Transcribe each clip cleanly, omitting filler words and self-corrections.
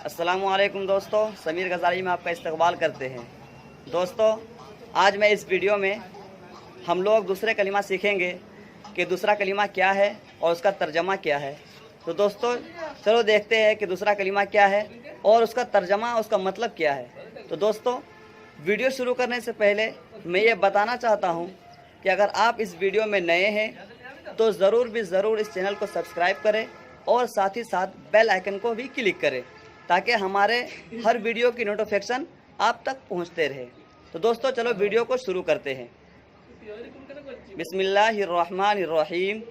अस्सलामु अलैकुम दोस्तों, समीर गजाली में आपका इस्तकबाल करते हैं। दोस्तों, आज मैं इस वीडियो में हम लोग दूसरे कलिमा सीखेंगे कि दूसरा कलिमा क्या है और उसका तर्जमा क्या है। तो दोस्तों चलो देखते हैं कि दूसरा कलिमा क्या है और उसका तर्जमा, उसका मतलब क्या है। तो दोस्तों, वीडियो शुरू करने से पहले मैं ये बताना चाहता हूँ कि अगर आप इस वीडियो में नए हैं तो ज़रूर इस चैनल को सब्सक्राइब करें और साथ ही साथ बेल आइकन को भी क्लिक करें ताकि हमारे हर वीडियो की नोटिफिकेशन आप तक पहुंचते रहे। तो दोस्तों चलो वीडियो को शुरू करते हैं। बिस्मिल्लाहिर्रहमानिर्रहीम।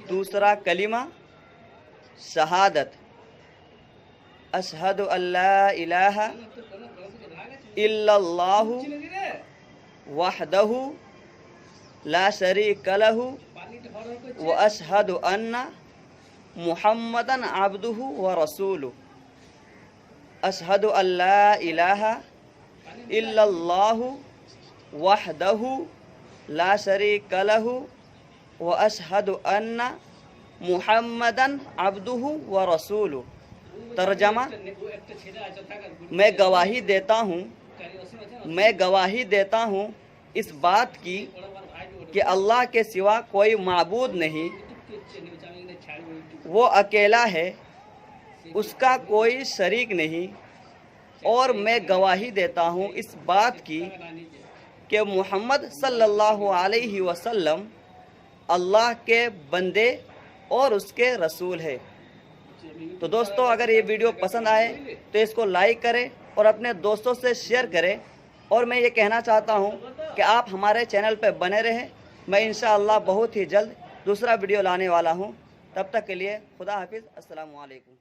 दूसरा कलिमा शहादत। अशहदु अल्ला इलाहा इल्लल्लाहु वहदहु ला शरीका लहु व अशहदु अन्ना मुहम्मदन अब्दुहु व रसूलुहु। अशहदु अल्ला इलाहा इल्लल्लाहु वहदहु ला शरीका लहु व अशहदु अन्ना मुहम्मदन अब्दुहु व रसूलुहु। तर्जमा, मैं गवाही देता हूँ इस बात की कि अल्लाह के सिवा कोई माबूद नहीं, वो अकेला है, उसका कोई शरीक नहीं। और मैं गवाही देता हूँ इस बात की कि मोहम्मद सल्लल्लाहु अलैहि वसल्लम अल्लाह के बंदे और उसके रसूल है। तो दोस्तों, अगर ये वीडियो पसंद आए तो इसको लाइक करें और अपने दोस्तों से शेयर करें। और मैं ये कहना चाहता हूँ कि आप हमारे चैनल पर बने रहें। मैं इंशाअल्लाह बहुत ही जल्द दूसरा वीडियो लाने वाला हूँ। तब तक के लिए खुदा हाफिज़। अस्सलामु अलैकुम।